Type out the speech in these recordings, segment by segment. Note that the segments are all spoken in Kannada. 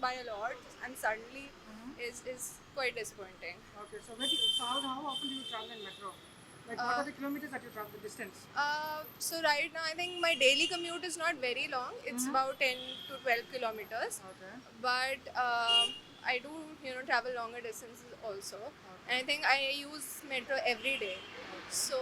by a lot and suddenly is quite disappointing. Okay, so how often do you travel in metro? Like, what are the kilometers that you travel, the distance? So right now I think my daily commute is not very long. It's about 10 to 12 kilometers. Okay. But I do travel longer distances also. And I think I use metro every day. So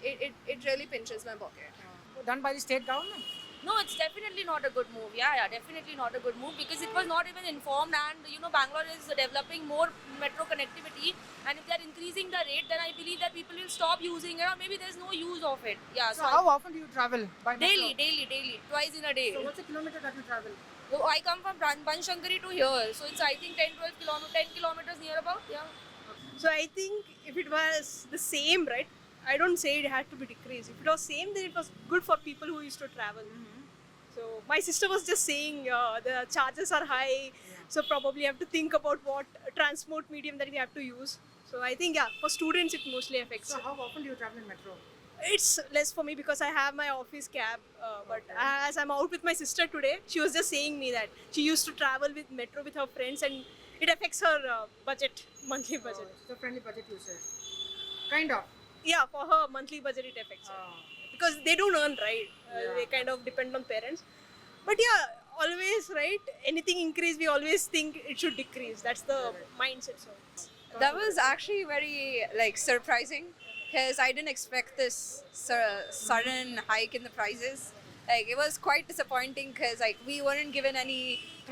it really pinches my pocket. Done by the state government? No, it's definitely not a good move. Yeah, definitely not a good move because it was not even informed. And Bangalore is developing more metro connectivity, and if they're increasing the rate, then I believe that people will stop using it, or maybe there's no use of it. Yeah, So how often do you travel by metro? daily, twice in a day. So what's the kilometer that you travel? So I come from Banshankari to here, so it's I think 10 kilometers near about. Yeah. So I think if it was the same, right? I don't say it had to be decreased. If it was same, then it was good for people who used to travel. So my sister was just saying the charges are high, so probably have to think about what transport medium that we have to use. So I think for students it mostly affects. So how often do you travel in metro? It's less for me because I have my office cab. But as I'm out with my sister today, she was just saying me that she used to travel with metro with her friends, and it affects her budget, monthly budget. It's a friendly budget you say. Kind of. Yeah, for her monthly budget it affects her. Because they don't earn, right? They kind of depend on parents. But always, right? Anything increase, we always think it should decrease. That's the mindset. So That was actually very surprising because I didn't expect this sudden hike in the prices. It was quite disappointing because we weren't given any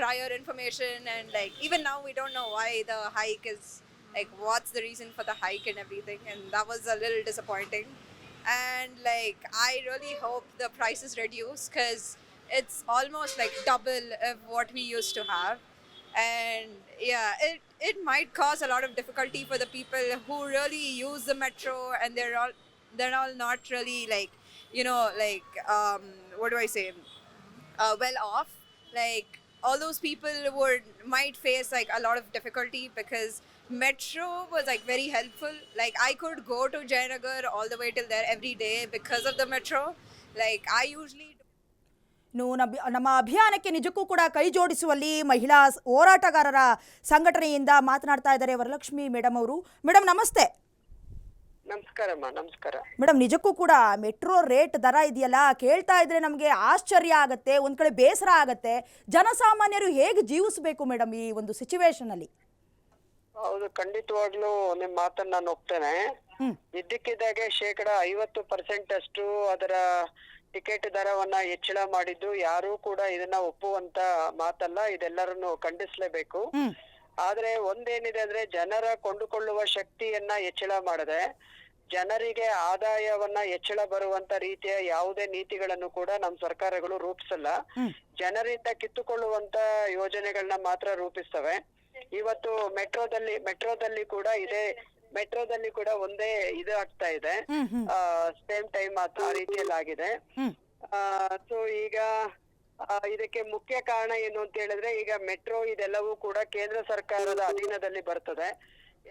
prior information, and even now we don't know why the hike is, what's the reason for the hike and everything, and that was a little disappointing. And I really hope the prices reduce because it's almost double of what we used to have. And it might cause a lot of difficulty for the people who really use the metro, and they're all not really what do I say, well off. All those people might face a lot of difficulty because metro was very helpful. I could go to Jayanagar all the way till there every day because of the metro. I usually ನಮ್ಮ ಅಭಿಯಾನಕ್ಕೆ ನಿಜಕ್ಕೂ ಕೂಡ ಕೈ ಜೋಡಿಸುವಲ್ಲಿ ಮಹಿಳಾ ಹೋರಾಟಗಾರರ ಸಂಘಟನೆಯಿಂದ ಮಾತನಾಡ್ತಾ ಇದ್ದಾರೆ ವರಲಕ್ಷ್ಮಿ ಮೇಡಮ್ ಅವರು. ಮೇಡಮ್ ನಮಸ್ತೆ. ನಮಸ್ಕಾರ ಮೇಡಮ್, ನಿಜಕ್ಕೂ ಕೂಡ ಮೆಟ್ರೋ ರೇಟ್ ದರ ಇದೆಯಲ್ಲ, ಕೇಳ್ತಾ ಇದ್ರೆ ನಮಗೆ ಆಶ್ಚರ್ಯ ಆಗತ್ತೆ, ಒಂದ್ ಕಡೆ ಬೇಸರ ಆಗತ್ತೆ. ಜನಸಾಮಾನ್ಯರು ಹೇಗೆ ಜೀವಿಸಬೇಕು ಮೇಡಮ್ ಈ ಒಂದು ಸಿಚುವೇಶನ್ ಅಲ್ಲಿ? ಹೌದು, ಖಂಡಿತವಾಗ್ಲೂ ನಿಮ್ ಮಾತನ್ನ ನಾನು ಒಪ್ತೇನೆ. ಇದ್ದಕ್ಕಿದ್ದಾಗೆ 50% ಅಷ್ಟು ಅದರ ಟಿಕೆಟ್ ದರವನ್ನ ಹೆಚ್ಚಳ ಮಾಡಿದ್ದು ಯಾರೂ ಕೂಡ ಇದನ್ನ ಒಪ್ಪುವಂತ ಮಾತಲ್ಲ. ಇದೆಲ್ಲರನ್ನು ಖಂಡಿಸ್ಲೇಬೇಕು. ಆದ್ರೆ ಒಂದೇನಿದೆ ಅಂದ್ರೆ, ಜನರ ಕೊಂಡುಕೊಳ್ಳುವ ಶಕ್ತಿಯನ್ನ ಹೆಚ್ಚಳ ಮಾಡದೆ ಜನರಿಗೆ ಆದಾಯವನ್ನ ಹೆಚ್ಚಳ ಬರುವಂತ ರೀತಿಯ ಯಾವುದೇ ನೀತಿಗಳನ್ನು ಕೂಡ ನಮ್ಮ ಸರ್ಕಾರಗಳು ರೂಪಿಸಲ್ಲ. ಜನರಿಂದ ಕಿತ್ತುಕೊಳ್ಳುವಂತ ಯೋಜನೆಗಳನ್ನ ಮಾತ್ರ ರೂಪಿಸ್ತವೆ. ಇವತ್ತು ಮೆಟ್ರೋದಲ್ಲಿ ಕೂಡ ಒಂದೇ ಇದು ಆಗ್ತಾ ಇದೆ. ಸೇಮ್ ಟೈಮ್ ಆ ರೀತಿಯಲ್ಲಿ ಆಗಿದೆ. ಸೊ ಈಗ ಇದಕ್ಕೆ ಮುಖ್ಯ ಕಾರಣ ಏನು ಅಂತ ಹೇಳಿದ್ರೆ, ಈಗ ಮೆಟ್ರೋ ಇದೆಲ್ಲವೂ ಕೂಡ ಕೇಂದ್ರ ಸರ್ಕಾರದ ಅಧೀನದಲ್ಲಿ ಬರ್ತದೆ.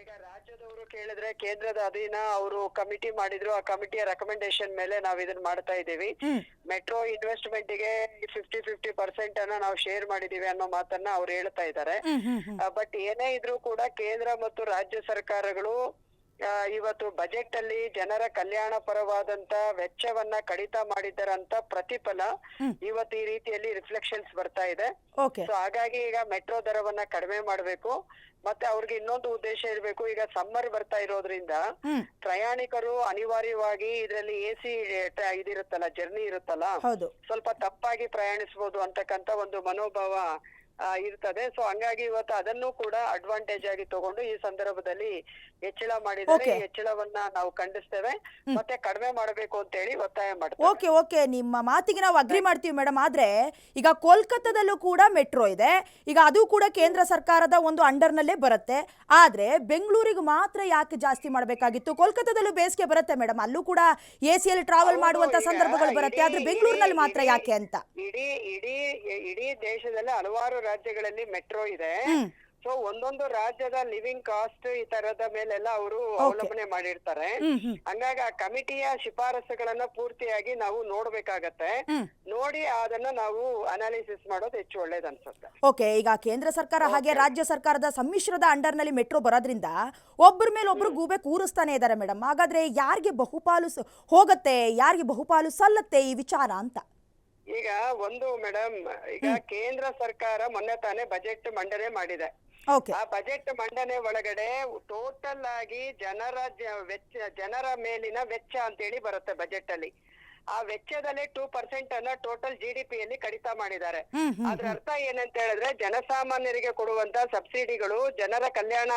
ಈಗ ರಾಜ್ಯದವರು ಕೇಳಿದ್ರೆ ಕೇಂದ್ರದ ಅಧೀನ ಅವರು ಕಮಿಟಿ ಮಾಡಿದ್ರು, ಆ ಕಮಿಟಿಯ ರೆಕಮೆಂಡೇಶನ್ ಮೇಲೆ ನಾವ್ ಇದನ್ನ ಮಾಡ್ತಾ ಇದೀವಿ. ಮೆಟ್ರೋ ಇನ್ವೆಸ್ಟ್ಮೆಂಟ್ ಗೆ 50% ಅನ್ನ ನಾವು ಶೇರ್ ಮಾಡಿದೀವಿ ಅನ್ನೋ ಮಾತನ್ನ ಅವ್ರು ಹೇಳ್ತಾ ಇದ್ದಾರೆ. ಬಟ್ ಏನೇ ಇದ್ರೂ ಕೂಡ ಕೇಂದ್ರ ಮತ್ತು ರಾಜ್ಯ ಸರ್ಕಾರಗಳು ಇವತ್ತು ಬಜೆಟ್ ಅಲ್ಲಿ ಜನರ ಕಲ್ಯಾಣ ಪರವಾದಂತ ವೆಚ್ಚವನ್ನ ಕಡಿತ ಮಾಡಿದ್ದರಂತ ಪ್ರತಿಫಲ ಇವತ್ತು ಈ ರೀತಿಯಲ್ಲಿ ರಿಫ್ಲೆಕ್ಷನ್ಸ್ ಬರ್ತಾ ಇದೆ. ಸೊ ಹಾಗಾಗಿ ಈಗ ಮೆಟ್ರೋ ದರವನ್ನ ಕಡಿಮೆ ಮಾಡ್ಬೇಕು. ಮತ್ತೆ ಅವ್ರಿಗೆ ಇನ್ನೊಂದು ಉದ್ದೇಶ ಇರ್ಬೇಕು. ಈಗ ಸಮ್ಮರ್ ಬರ್ತಾ ಇರೋದ್ರಿಂದ ಪ್ರಯಾಣಿಕರು ಅನಿವಾರ್ಯವಾಗಿ ಇದರಲ್ಲಿ AC ಇದಿರುತ್ತಲ್ಲ, ಜರ್ನಿ ಇರುತ್ತಲ್ಲ, ಸ್ವಲ್ಪ ತಪ್ಪಾಗಿ ಪ್ರಯಾಣಿಸಬಹುದು ಅಂತಕ್ಕಂತ ಒಂದು ಮನೋಭಾವ ಇರ್ತದೆ. ಸೊ ಹಂಗಾಗಿ ಇವತ್ತು ಅದನ್ನು ಕೂಡ ಅಡ್ವಾಂಟೇಜ್ ಆಗಿ ತಗೊಂಡು ಈ ಸಂದರ್ಭದಲ್ಲಿ ಹೆಚ್ಚಳ ಮಾಡಿದರೆ ಹೆಚ್ಚಳವನ್ನ ನಾವು ಖಂಡಿಸ್ತೇವೆ, ಮತ್ತೆ ಕಡಿಮೆ ಮಾಡಬೇಕು ಅಂತ ಹೇಳಿ ಒತ್ತಾಯ ಮಾಡ್ತೇವೆ. ಓಕೆ, ನಿಮ್ಮ ಮಾತಿಗೆ ನಾವು ಅಗ್ರಿ ಮಾಡ್ತೀವಿ ಮೇಡಮ್. ಆದ್ರೆ ಈಗ ಕೋಲ್ಕತ್ತಾದಲ್ಲೂ ಕೂಡ ಮೆಟ್ರೋ ಇದೆ, ಈಗ ಅದು ಕೂಡ ಕೇಂದ್ರ ಸರ್ಕಾರದ ಒಂದು ಅಂಡರ್ನಲ್ಲೇ ಬರುತ್ತೆ. ಆದ್ರೆ ಬೆಂಗಳೂರಿಗೆ ಮಾತ್ರ ಯಾಕೆ ಜಾಸ್ತಿ ಮಾಡಬೇಕಾಗಿತ್ತು? ಕೋಲ್ಕತ್ತಾದಲ್ಲೂ ಬೇಸಿಗೆ ಬರುತ್ತೆ ಮೇಡಮ್, ಅಲ್ಲೂ ಕೂಡ AC ಟ್ರಾವೆಲ್ ಮಾಡುವಂತ ಸಂದರ್ಭಗಳು ಬರುತ್ತೆ, ಆದ್ರೆ ಬೆಂಗಳೂರಿನಲ್ಲಿ ಮಾತ್ರ ಯಾಕೆ ಅಂತ? ಇಡೀ ದೇಶದಲ್ಲಿ ಹಲವಾರು ರಾಜ್ಯಗಳಲ್ಲಿ ಮೆಟ್ರೋ ಇದೆ. ಸೊ ಸೊ ಒಂದೊಂದು ರಾಜ್ಯದ ಲಿವಿಂಗ್ ಕಾಸ್ಟ್ ಈ ತರದ ಮೇಲೆಲ್ಲ ಅವರು ಅವಲಂಬನೆ ಮಾಡಿರ್ತಾರೆ. ಹಂಗಾಗಿ ಆ ಕಮಿಟಿಯ ಶಿಫಾರಸುಗಳನ್ನ ಪೂರ್ತಿಯಾಗಿ ನಾವು ನೋಡ್ಬೇಕಾಗತ್ತೆ. ನೋಡಿ ಅದನ್ನ ನಾವು ಅನಾಲಿಸಿಸ್ ಮಾಡೋದು ಹೆಚ್ಚು ಒಳ್ಳೇದು ಅನ್ಸುತ್ತೆ. ಓಕೆ, ಈಗ ಕೇಂದ್ರ ಸರ್ಕಾರ ಹಾಗೆ ರಾಜ್ಯ ಸರ್ಕಾರದ ಸಮ್ಮಿಶ್ರದ ಅಂಡರ್ನಲ್ಲಿ ಮೆಟ್ರೋ ಬರೋದ್ರಿಂದ ಒಬ್ಬರ ಮೇಲೆ ಒಬ್ರು ಗೂಬೆ ಕೂರಿಸ್ತಾನೆ ಇದ್ದಾರೆ ಮೇಡಮ್. ಹಾಗಾದ್ರೆ ಯಾರಿಗೆ ಬಹುಪಾಲು ಹೋಗತ್ತೆ, ಯಾರಿಗೆ ಬಹುಪಾಲು ಸಲ್ಲತ್ತೆ ಈ ವಿಚಾರ ಅಂತ? ಈಗ ಒಂದು ಮೇಡಮ್, ಈಗ ಕೇಂದ್ರ ಸರ್ಕಾರ ಮೊನ್ನೆ ತಾನೇ ಬಜೆಟ್ ಮಂಡನೆ ಮಾಡಿದೆ. ಆ ಬಜೆಟ್ ಮಂಡನೆ ಒಳಗಡೆ ಟೋಟಲ್ ಆಗಿ ಜನರ ಮೇಲಿನ ವೆಚ್ಚ ಅಂತೇಳಿ ಬರುತ್ತೆ ಬಜೆಟ್ ಅಲ್ಲಿ. ಆ ವೆಚ್ಚದಲ್ಲಿ 2% ಅನ್ನ ಟೋಟಲ್ GDP ಯಲ್ಲಿ ಕಡಿತ ಮಾಡಿದ್ದಾರೆ. ಅದ್ರ ಅರ್ಥ ಏನಂತ ಹೇಳಿದ್ರೆ, ಜನಸಾಮಾನ್ಯರಿಗೆ ಕೊಡುವಂತ ಸಬ್ಸಿಡಿಗಳು, ಜನರ ಕಲ್ಯಾಣ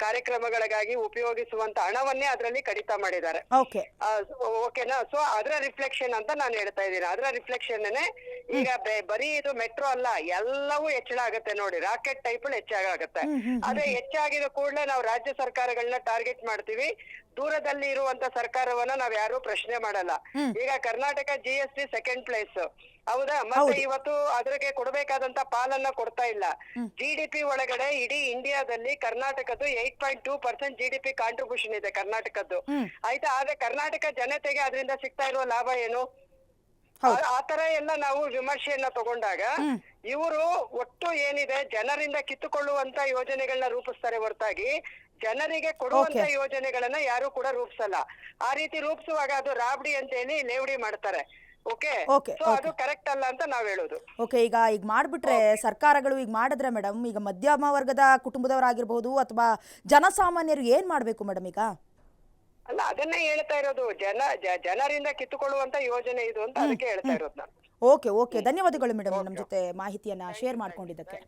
ಕಾರ್ಯಕ್ರಮಗಳಿಗಾಗಿ ಉಪಯೋಗಿಸುವಂತ ಹಣವನ್ನೇ ಅದರಲ್ಲಿ ಕಡಿತ ಮಾಡಿದ್ದಾರೆ. ಓಕೆನಾ? ಸೊ ಅದರ ರಿಫ್ಲೆಕ್ಷನ್ ಅಂತ ನಾನು ಹೇಳ್ತಾ ಇದ್ದೀನಿ. ಅದರ ರಿಫ್ಲೆಕ್ಷನ್ ಈಗ ಬರೀ ಇದು ಮೆಟ್ರೋ ಅಲ್ಲ, ಎಲ್ಲವೂ ಹೆಚ್ಚಳ ಆಗುತ್ತೆ ನೋಡಿ. ರಾಕೆಟ್ ಟೈಪ್ ಹೆಚ್ಚಾಗುತ್ತೆ. ಅದೇ ಹೆಚ್ಚಾಗಿದ ಕೂಡಲೇ ನಾವು ರಾಜ್ಯ ಸರ್ಕಾರಗಳನ್ನ ಟಾರ್ಗೆಟ್ ಮಾಡ್ತೀವಿ. ದೂರದಲ್ಲಿ ಇರುವಂತ ಸರ್ಕಾರವನ್ನ ನಾವ್ ಯಾರು ಪ್ರಶ್ನೆ ಮಾಡಲ್ಲ. ಈಗ ಕರ್ನಾಟಕ GST ಸೆಕೆಂಡ್ ಪ್ಲೇಸ್, ಹೌದಾ? ಮತ್ತೆ ಇವತ್ತು ಅದ್ರಿಗೆ ಕೊಡ್ಬೇಕಾದಂತ ಪಾಲನ್ನ ಕೊಡ್ತಾ ಇಲ್ಲ. GDP ಒಳಗಡೆ ಇಡೀ ಇಂಡಿಯಾದಲ್ಲಿ ಕರ್ನಾಟಕದ್ದು 8.2% GDP ಕಾಂಟ್ರಿಬ್ಯೂಷನ್ ಇದೆ ಕರ್ನಾಟಕದ್ದು, ಆಯ್ತಾ? ಆದ್ರೆ ಕರ್ನಾಟಕ ಜನತೆಗೆ ಅದರಿಂದ ಸಿಗ್ತಾ ಇರುವ ಲಾಭ ಏನು? ಆತರ ಎಲ್ಲ ನಾವು ವಿಮರ್ಶೆಯನ್ನ ತಗೊಂಡಾಗ ಇವರು ಒಟ್ಟು ಏನಿದೆ ಜನರಿಂದ ಕಿತ್ತುಕೊಳ್ಳುವಂತ ಯೋಜನೆಗಳನ್ನ ರೂಪಿಸ್ತಾರೆ ಹೊರತಾಗಿ ಜನರಿಗೆ ಕೊಡುವಂತ ಯೋಜನೆಗಳನ್ನ ಯಾರು ಕೂಡ ರೂಪಿಸಲ್ಲ. ಆ ರೀತಿ ರೂಪಿಸುವಾಗ ಅದು ರಾಬಡಿ ಅಂತ ಹೇಳಿ ಲೇವಡಿ ಮಾಡ್ತಾರೆ. ಓಕೆ, ಅದು ಕರೆಕ್ಟ್ ಅಲ್ಲ ಅಂತ ನಾವ್ ಹೇಳೋದು. ಓಕೆ, ಈಗ ಮಾಡ್ಬಿಟ್ರೆ ಸರ್ಕಾರಗಳು ಈಗ ಮಾಡಿದ್ರೆ ಮೇಡಮ್, ಈಗ ಮಧ್ಯಮ ವರ್ಗದ ಕುಟುಂಬದವರಾಗಿರ್ಬೋದು ಅಥವಾ ಜನಸಾಮಾನ್ಯರು ಏನ್ ಮಾಡ್ಬೇಕು ಮೇಡಮ್ ಈಗ? ಅಲ್ಲ, ಅದನ್ನೇ ಹೇಳ್ತಾ ಇರೋದು. ಜನರಿಂದ ಕಿತ್ತುಕೊಳ್ಳುವಂತ ಯೋಜನೆ ಇದು ಅಂತ ಅದಕ್ಕೆ ಹೇಳ್ತಾ ಇರೋದು ನಾನು. ಓಕೆ, ಧನ್ಯವಾದಗಳು ಮೇಡಮ್ ನಮ್ಮ ಜೊತೆ ಮಾಹಿತಿಯನ್ನ ಶೇರ್ ಮಾಡ್ಕೊಂಡಿದ್ದಕ್ಕೆ.